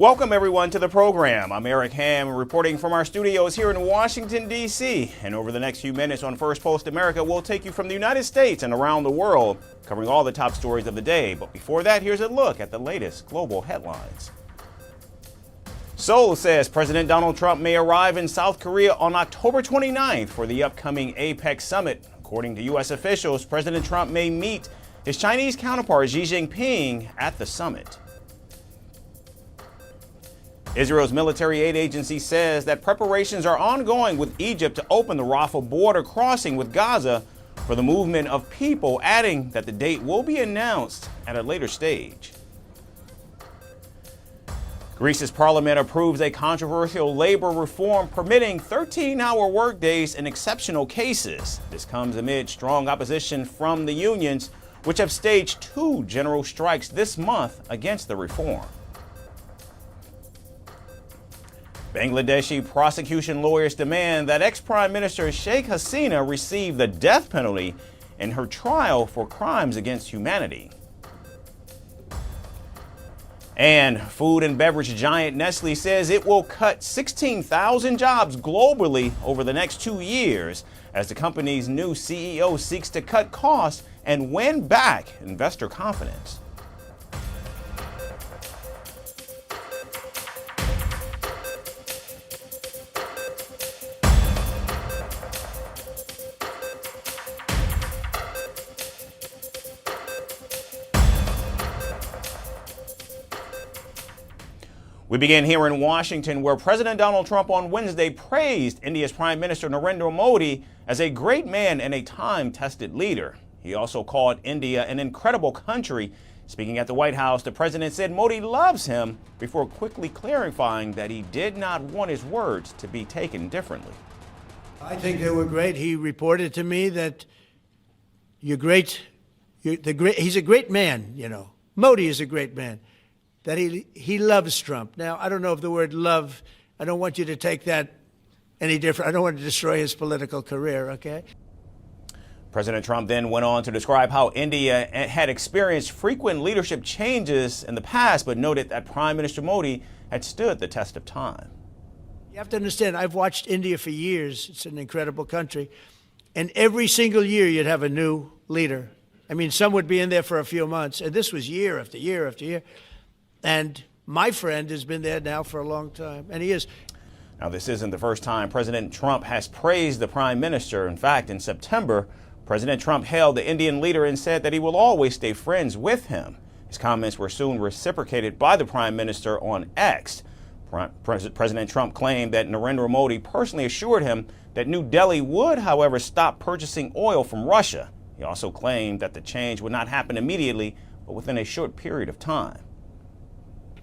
Welcome everyone to the program. I'm Eric Ham reporting from our studios here in Washington, D.C. And over the next few minutes on Firstpost America, we'll take you from the United States and around the world, covering all the top stories of the day. But before that, here's a look at the latest global headlines. Seoul says President Donald Trump may arrive in South Korea on October 29th for the upcoming APEC summit. According to U.S. officials, President Trump may meet his Chinese counterpart Xi Jinping at the summit. Israel's military aid agency says that preparations are ongoing with Egypt to open the Rafah border crossing with Gaza for the movement of people, adding that the date will be announced at a later stage. Greece's parliament approves a controversial labor reform permitting 13-hour workdays in exceptional cases. This comes amid strong opposition from the unions, which have staged 2 general strikes this month against the reform. Bangladeshi prosecution lawyers demand that ex-Prime Minister Sheikh Hasina receive the death penalty in her trial for crimes against humanity. And food and beverage giant Nestle says it will cut 16,000 jobs globally over the next 2 years as the company's new CEO seeks to cut costs and win back investor confidence. We begin here in Washington, where President Donald Trump on Wednesday praised India's Prime Minister Narendra Modi as a great man and a time-tested leader. He also called India an incredible country. Speaking at the White House, the president said Modi loves him before quickly clarifying that he did not want his words to be taken differently. I think they were great. He reported to me that he's a great man, you know. Modi is a great man. That he loves Trump. Now, I don't know if the word love, I don't want you to take that any different. I don't want to destroy his political career, okay? President Trump then went on to describe how India had experienced frequent leadership changes in the past, but noted that Prime Minister Modi had stood the test of time. You have to understand, I've watched India for years. It's an incredible country. And every single year you'd have a new leader. I mean, some would be in there for a few months, and this was year after year after year. And my friend has been there now for a long time, and he is. Now, this isn't the first time President Trump has praised the prime minister. In fact, in September, President Trump hailed the Indian leader and said that he will always stay friends with him. His comments were soon reciprocated by the prime minister on X. President Trump claimed that Narendra Modi personally assured him that New Delhi would, however, stop purchasing oil from Russia. He also claimed that the change would not happen immediately, but within a short period of time.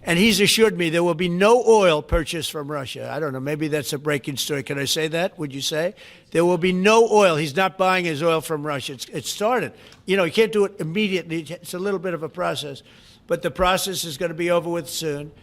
And he's assured me there will be no oil purchased from Russia. I don't know, maybe that's a breaking story. Can I say that? Would you say? There will be no oil. He's not buying his oil from Russia. It started. You know, you can't do it immediately. It's a little bit of a process. But the process is going to be over with soon.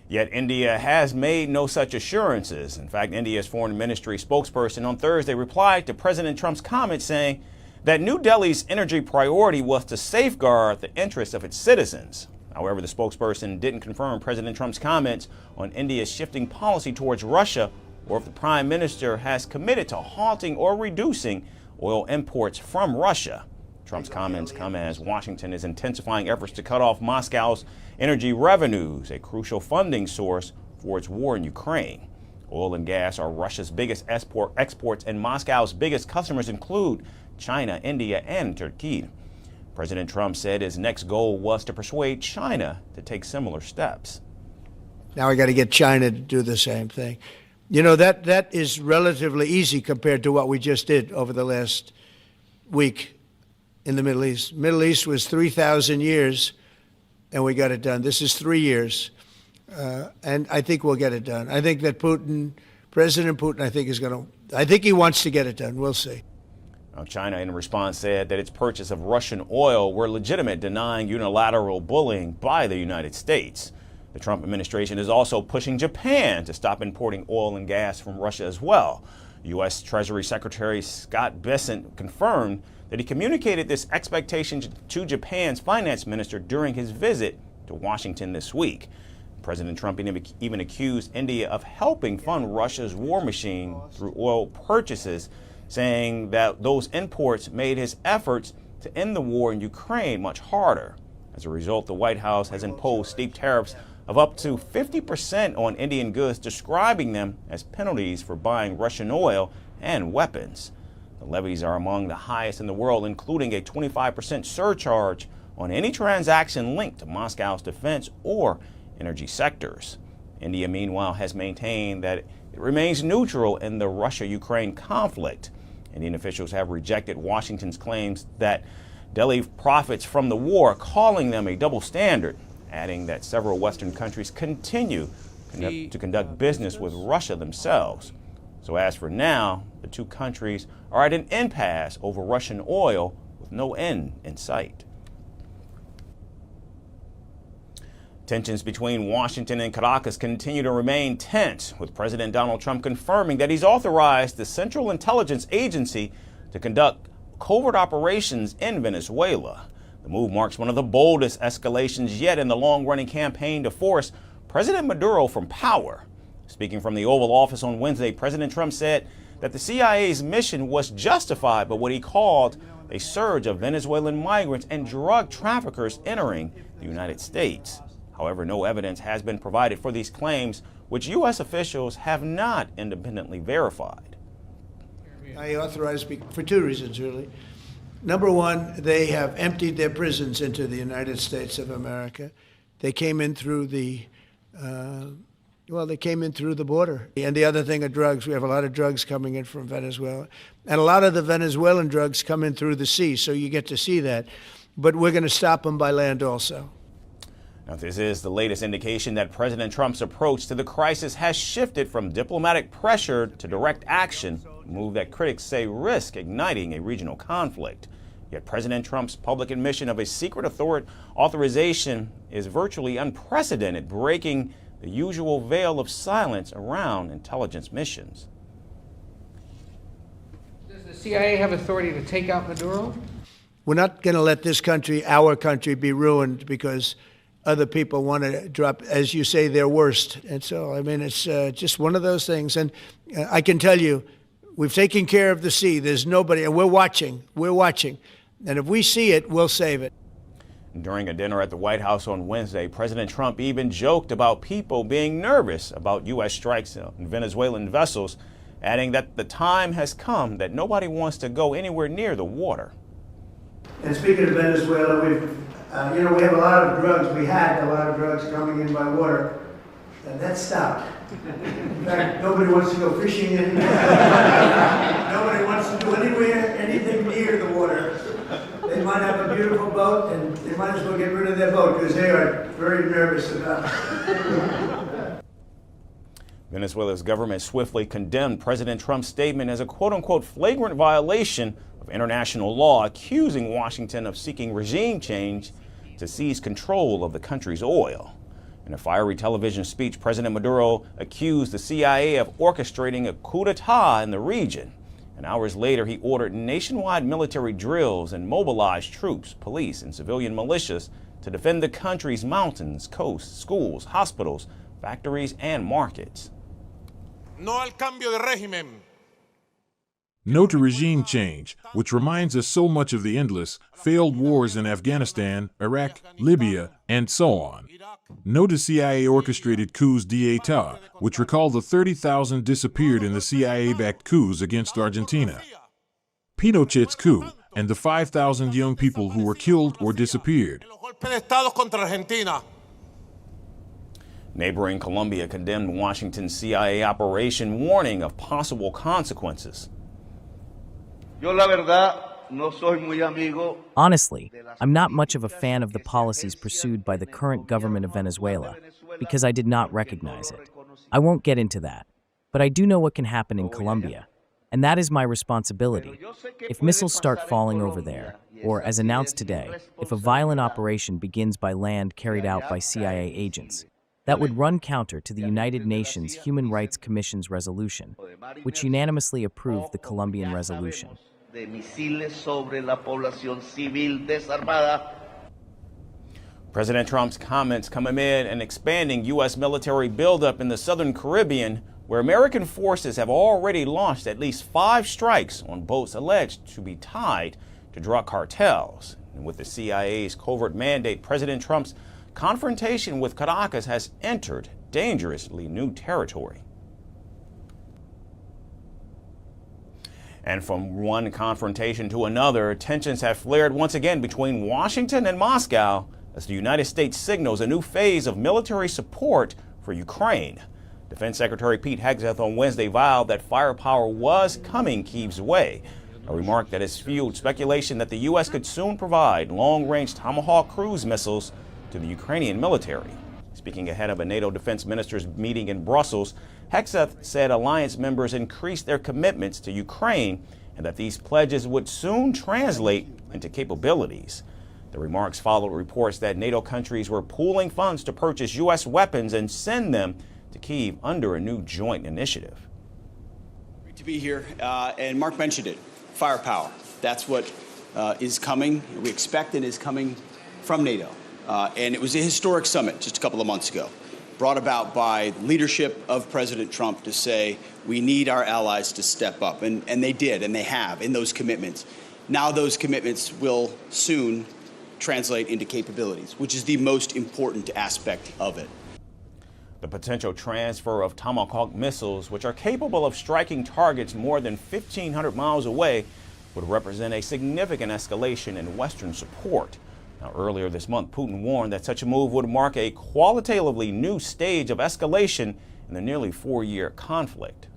Yet India has made no such assurances. In fact, India's foreign ministry spokesperson on Thursday replied to President Trump's comments saying that New Delhi's energy priority was to safeguard the interests of its citizens. However, the spokesperson didn't confirm President Trump's comments on India's shifting policy towards Russia or if the prime minister has committed to halting or reducing oil imports from Russia. Trump's comments come as Washington is intensifying efforts to cut off Moscow's energy revenues, a crucial funding source for its war in Ukraine. Oil and gas are Russia's biggest exports, and Moscow's biggest customers include China, India, and Turkey. President Trump said his next goal was to persuade China to take similar steps. Now I got to get China to do the same thing. You know, that is relatively easy compared to what we just did over the last week in the Middle East. Middle East was 3,000 years, and we got it done. This is 3 years, and I think we'll get it done. I think that President Putin, I think he wants to get it done. We'll see. China, in response, said that its purchase of Russian oil were legitimate, denying unilateral bullying by the United States. The Trump administration is also pushing Japan to stop importing oil and gas from Russia as well. U.S. Treasury Secretary Scott Bessent confirmed that he communicated this expectation to Japan's finance minister during his visit to Washington this week. President Trump even accused India of helping fund Russia's war machine through oil purchases, saying that those imports made his efforts to end the war in Ukraine much harder. As a result, the White House has imposed steep tariffs of up to 50% on Indian goods, describing them as penalties for buying Russian oil and weapons. The levies are among the highest in the world, including a 25% surcharge on any transaction linked to Moscow's defense or energy sectors. India, meanwhile, has maintained that it remains neutral in the Russia-Ukraine conflict. Indian officials have rejected Washington's claims that Delhi profits from the war, calling them a double standard, adding that several Western countries continue to conduct business with Russia themselves. So as for now, the two countries are at an impasse over Russian oil with no end in sight. Tensions between Washington and Caracas continue to remain tense, with President Donald Trump confirming that he's authorized the Central Intelligence Agency to conduct covert operations in Venezuela. The move marks one of the boldest escalations yet in the long-running campaign to force President Maduro from power. Speaking from the Oval Office on Wednesday, President Trump said that the CIA's mission was justified by what he called a surge of Venezuelan migrants and drug traffickers entering the United States. However, no evidence has been provided for these claims, which U.S. officials have not independently verified. I authorize for two reasons, really. Number one, they have emptied their prisons into the United States of America. They came in through the border. And the other thing are drugs. We have a lot of drugs coming in from Venezuela. And a lot of the Venezuelan drugs come in through the sea, so you get to see that. But we're going to stop them by land also. Now, this is the latest indication that President Trump's approach to the crisis has shifted from diplomatic pressure to direct action, a move that critics say risks igniting a regional conflict. Yet President Trump's public admission of a secret authorization is virtually unprecedented, breaking the usual veil of silence around intelligence missions. Does the CIA have authority to take out Maduro? We're not going to let this country, our country, be ruined because other people want to drop, as you say, their worst. And so, I mean, it's just one of those things. And I can tell you, we've taken care of the sea. There's nobody, and we're watching. We're watching. And if we see it, we'll save it. During a dinner at the White House on Wednesday, President Trump even joked about people being nervous about U.S. strikes on Venezuelan vessels, adding that the time has come that nobody wants to go anywhere near the water. And speaking of Venezuela, we have a lot of drugs. We had a lot of drugs coming in by water, and that stopped. In fact, nobody wants to go fishing anymore. Nobody wants to do anything near the water. They might have a beautiful boat, and they might as well get rid of their boat because they are very nervous about it. Venezuela's government swiftly condemned President Trump's statement as a quote-unquote flagrant violation of international law, accusing Washington of seeking regime change to seize control of the country's oil. In a fiery television speech, President Maduro accused the CIA of orchestrating a coup d'etat in the region. And hours later, he ordered nationwide military drills and mobilized troops, police, and civilian militias to defend the country's mountains, coasts, schools, hospitals, factories, and markets. No al cambio de régimen. No to regime change, which reminds us so much of the endless, failed wars in Afghanistan, Iraq, Libya, and so on. No to CIA-orchestrated coups d'etat, which recall the 30,000 disappeared in the CIA-backed coups against Argentina. Pinochet's coup, and the 5,000 young people who were killed or disappeared. Neighboring Colombia condemned Washington's CIA operation, warning of possible consequences. Honestly, I'm not much of a fan of the policies pursued by the current government of Venezuela because I did not recognize it. I won't get into that, but I do know what can happen in Colombia, and that is my responsibility. If missiles start falling over there, or as announced today, if a violent operation begins by land carried out by CIA agents, that would run counter to the United Nations Human Rights Commission's resolution, which unanimously approved the Colombian resolution. President Trump's comments come amid an expanding U.S. military buildup in the southern Caribbean, where American forces have already launched at least 5 strikes on boats alleged to be tied to drug cartels. And with the CIA's covert mandate, President Trump's confrontation with Caracas has entered dangerously new territory. And from one confrontation to another, tensions have flared once again between Washington and Moscow as the United States signals a new phase of military support for Ukraine. Defense Secretary Pete Hegseth on Wednesday vowed that firepower was coming Kyiv's way, a remark that has fueled speculation that the U.S. could soon provide long-range Tomahawk cruise missiles to the Ukrainian military. Speaking ahead of a NATO defense ministers meeting in Brussels, Hegseth said alliance members increased their commitments to Ukraine and that these pledges would soon translate into capabilities. The remarks followed reports that NATO countries were pooling funds to purchase U.S. weapons and send them to Kyiv under a new joint initiative. Great to be here, and Mark mentioned it, firepower. That's what is coming, we expect it is coming from NATO. And it was a historic summit just a couple of months ago, brought about by leadership of President Trump to say we need our allies to step up. And they did, and they have in those commitments. Now those commitments will soon translate into capabilities, which is the most important aspect of it. The potential transfer of Tomahawk missiles, which are capable of striking targets more than 1,500 miles away, would represent a significant escalation in Western support. Now, earlier this month, Putin warned that such a move would mark a qualitatively new stage of escalation in the nearly 4-year conflict.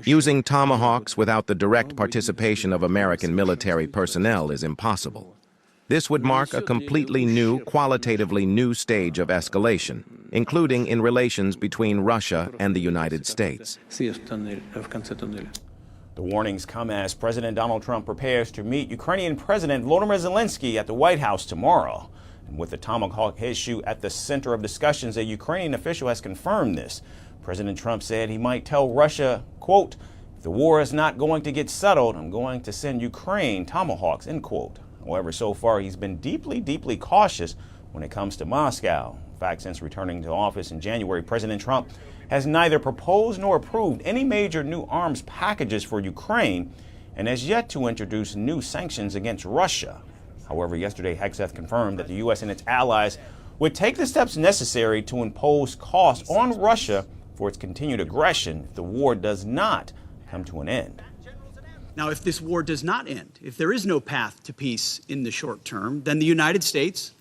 Using Tomahawks without the direct participation of American military personnel is impossible. This would mark a completely new, qualitatively new stage of escalation, including in relations between Russia and the United States. The warnings come as President Donald Trump prepares to meet Ukrainian President Volodymyr Zelensky at the White House tomorrow. And with the Tomahawk issue at the center of discussions, a Ukrainian official has confirmed this. President Trump said he might tell Russia, quote, "If the war is not going to get settled, I'm going to send Ukraine Tomahawks," end quote. However, so far he's been deeply cautious when it comes to Moscow. In fact, since returning to office in January, President Trump has neither proposed nor approved any major new arms packages for Ukraine and has yet to introduce new sanctions against Russia. However, yesterday Hegseth confirmed that the U.S. and its allies would take the steps necessary to impose costs on Russia for its continued aggression if the war does not come to an end. Now, if this war does not end, if there is no path to peace in the short term, then the United States,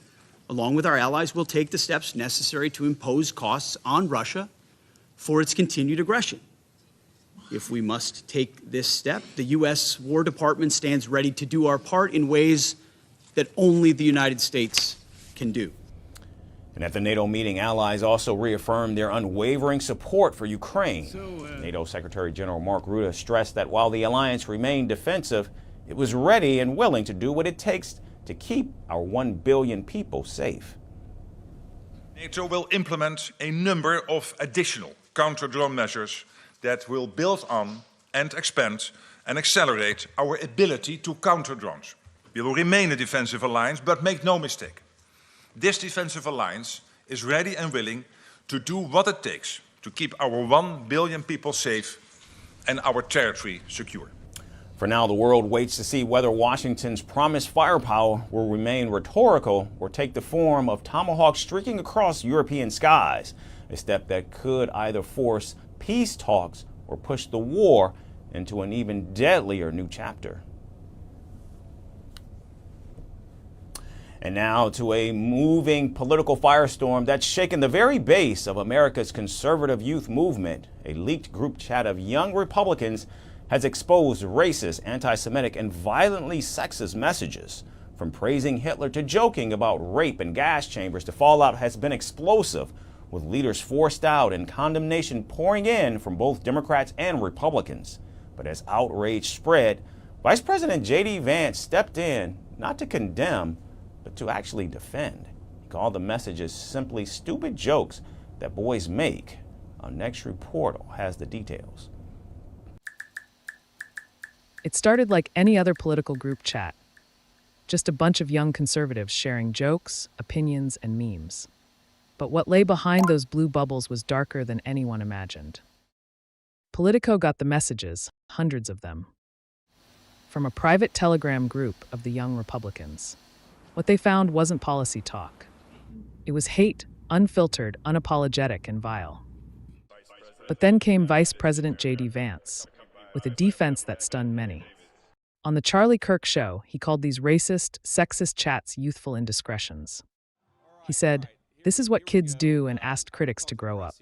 along with our allies, will take the steps necessary to impose costs on Russia for its continued aggression. If we must take this step, the U.S. War Department stands ready to do our part in ways that only the United States can do. And at the NATO meeting, allies also reaffirmed their unwavering support for Ukraine. NATO Secretary General Mark Rutte stressed that while the alliance remained defensive, it was ready and willing to do what it takes to keep our 1 billion people safe. NATO will implement a number of additional counter-drone measures that will build on and expand and accelerate our ability to counter drones. We will remain a defensive alliance, but make no mistake. This defensive alliance is ready and willing to do what it takes to keep our 1 billion people safe and our territory secure. For now, the world waits to see whether Washington's promised firepower will remain rhetorical or take the form of Tomahawks streaking across European skies, a step that could either force peace talks or push the war into an even deadlier new chapter. And now to a moving political firestorm that's shaken the very base of America's conservative youth movement. A leaked group chat of young Republicans has exposed racist, anti-Semitic, and violently sexist messages. From praising Hitler to joking about rape and gas chambers, the fallout has been explosive, with leaders forced out and condemnation pouring in from both Democrats and Republicans. But as outrage spread, Vice President J.D. Vance stepped in not to condemn, but to actually defend. He called the messages simply stupid jokes that boys make. Our next reporter has the details. It started like any other political group chat. just a bunch of young conservatives sharing jokes, opinions, and memes. But what lay behind those blue bubbles was darker than anyone imagined. Politico got the messages, hundreds of them, from a private Telegram group of the Young Republicans. What they found wasn't policy talk. It was hate, unfiltered, unapologetic, and vile. But then came Vice President J.D. Vance, with a defense that stunned many. On The Charlie Kirk Show, he called these racist, sexist chats youthful indiscretions. He said, "This is what kids do," and asked critics to grow up.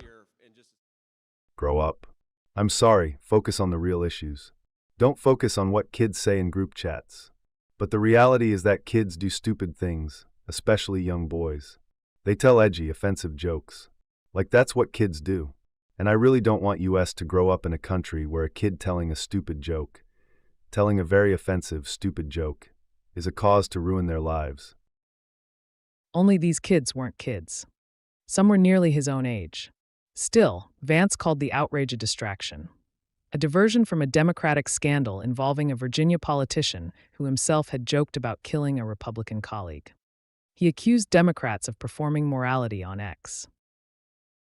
Grow up. I'm sorry, focus on the real issues. Don't focus on what kids say in group chats. But the reality is that kids do stupid things, especially young boys. They tell edgy, offensive jokes. Like that's what kids do. And I really don't want US to grow up in a country where a kid telling a stupid joke, telling a very offensive, stupid joke, is a cause to ruin their lives. Only these kids weren't kids. Some were nearly his own age. Still, Vance called the outrage a distraction, a diversion from a Democratic scandal involving a Virginia politician who himself had joked about killing a Republican colleague. He accused Democrats of performing morality on X.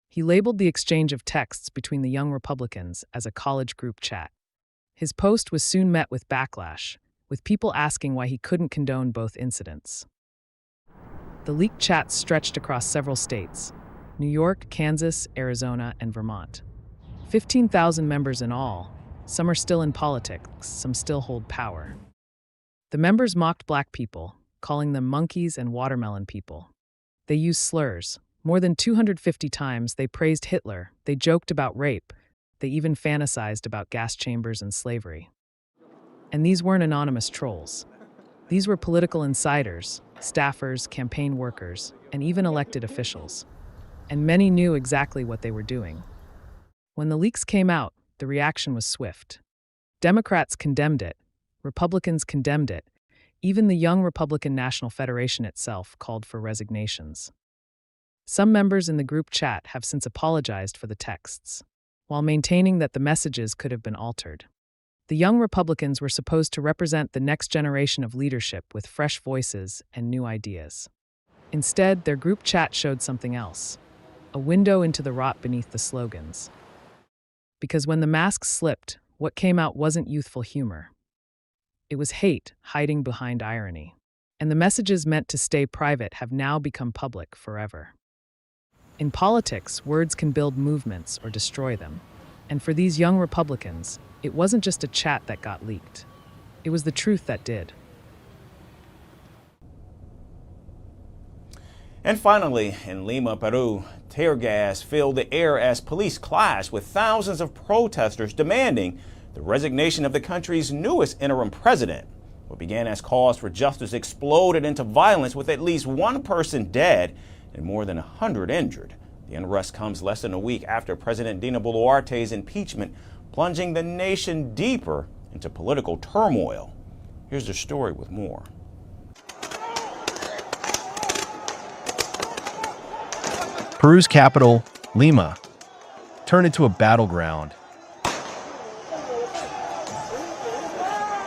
He labeled the exchange of texts between the Young Republicans as a college group chat. His post was soon met with backlash, with people asking why he couldn't condone both incidents. The leaked chats stretched across several states: New York, Kansas, Arizona, and Vermont. 15,000 members in all. Some are still in politics, some still hold power. The members mocked black people, calling them monkeys and watermelon people. They used slurs. More than 250 times they praised Hitler, they joked about rape, they even fantasized about gas chambers and slavery. And these weren't anonymous trolls. These were political insiders, staffers, campaign workers, and even elected officials. And many knew exactly what they were doing. When the leaks came out, the reaction was swift. Democrats condemned it, Republicans condemned it, even the Young Republican National Federation itself called for resignations. Some members in the group chat have since apologized for the texts, while maintaining that the messages could have been altered. The Young Republicans were supposed to represent the next generation of leadership with fresh voices and new ideas. Instead, their group chat showed something else: a window into the rot beneath the slogans. Because when the masks slipped, what came out wasn't youthful humor. It was hate hiding behind irony. And the messages meant to stay private have now become public forever. In politics, words can build movements or destroy them. And for these Young Republicans, it wasn't just a chat that got leaked. It was the truth that did. And finally, in Lima, Peru, tear gas filled the air as police clashed with thousands of protesters demanding the resignation of the country's newest interim president. What began as calls for justice exploded into violence, with at least one person dead and more than 100 injured. The unrest comes less than a week after President Dina Boluarte's impeachment, plunging the nation deeper into political turmoil. Here's the story with more. Peru's capital, Lima, turned into a battleground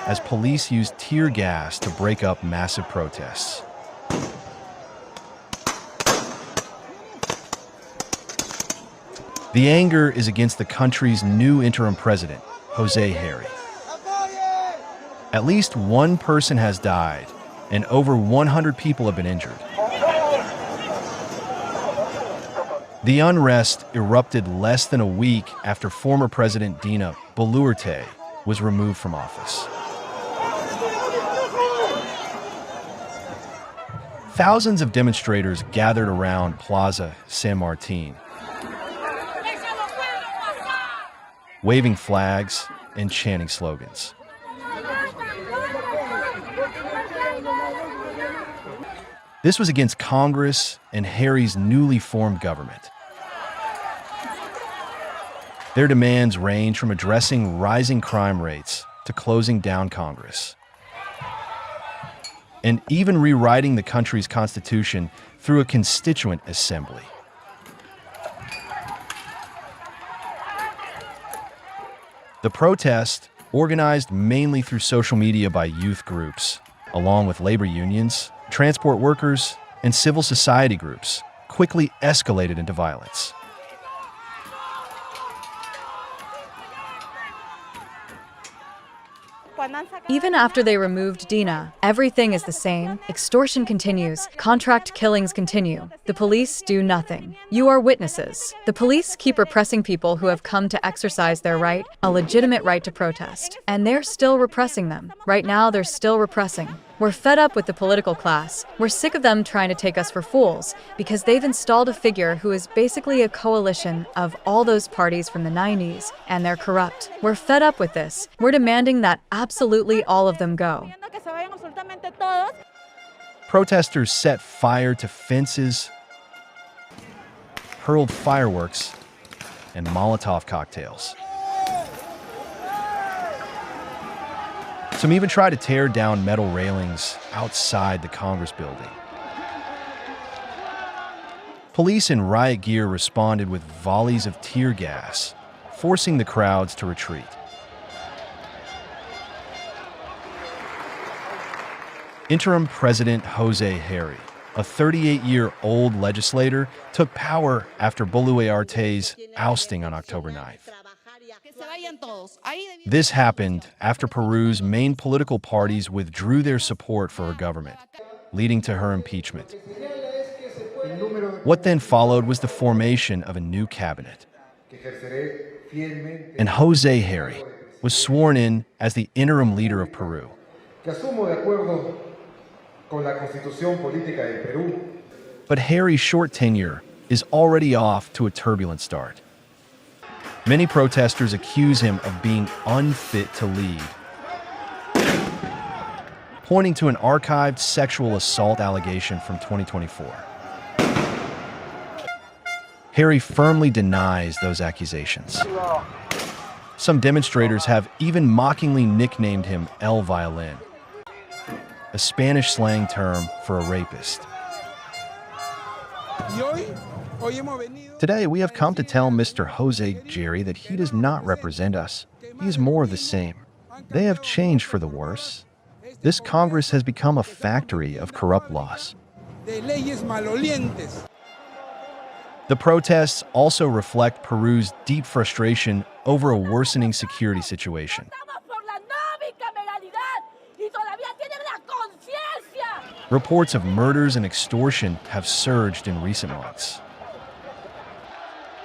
as police used tear gas to break up massive protests. The anger is against the country's new interim president, Jose Harry. At least one person has died, and over 100 people have been injured. The unrest erupted less than a week after former President Dina Boluarte was removed from office. Thousands of demonstrators gathered around Plaza San Martin, waving flags and chanting slogans. This was against Congress and Harry's newly formed government. Their demands range from addressing rising crime rates to closing down Congress, and even rewriting the country's constitution through a constituent assembly. The protest, organized mainly through social media by youth groups, along with labor unions, transport workers, and civil society groups, quickly escalated into violence. Even after they removed Dina, everything is the same. Extortion continues. Contract killings continue. The police do nothing. You are witnesses. The police keep repressing people who have come to exercise their right, a legitimate right to protest. And they're still repressing them. Right now, they're still repressing. We're fed up with the political class. We're sick of them trying to take us for fools because they've installed a figure who is basically a coalition of all those parties from the 90s, and they're corrupt. We're fed up with this. We're demanding that absolutely all of them go. Protesters set fire to fences, hurled fireworks, and Molotov cocktails. Some even tried to tear down metal railings outside the Congress building. Police in riot gear responded with volleys of tear gas, forcing the crowds to retreat. Interim President Jose Herry, a 38-year-old legislator, took power after Boluarte's ousting on October 9th. This happened after Peru's main political parties withdrew their support for her government, leading to her impeachment. What then followed was the formation of a new cabinet. And Jose Herry was sworn in as the interim leader of Peru. But Herry's short tenure is already off to a turbulent start. Many protesters accuse him of being unfit to lead, pointing to an archived sexual assault allegation from 2024. Herry firmly denies those accusations. Some demonstrators have even mockingly nicknamed him El Violin, a Spanish slang term for a rapist. Today, we have come to tell Mr. Jose Jerry that he does not represent us. He is more of the same. They have changed for the worse. This Congress has become a factory of corrupt laws. The protests also reflect Peru's deep frustration over a worsening security situation. Reports of murders and extortion have surged in recent months,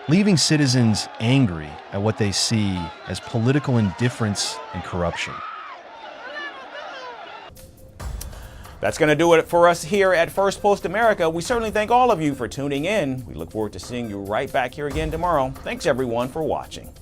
leaving citizens angry at what they see as political indifference and corruption. That's going to do it for us here at First Post America. We certainly thank all of you for tuning in. We look forward to seeing you right back here again tomorrow. Thanks everyone for watching.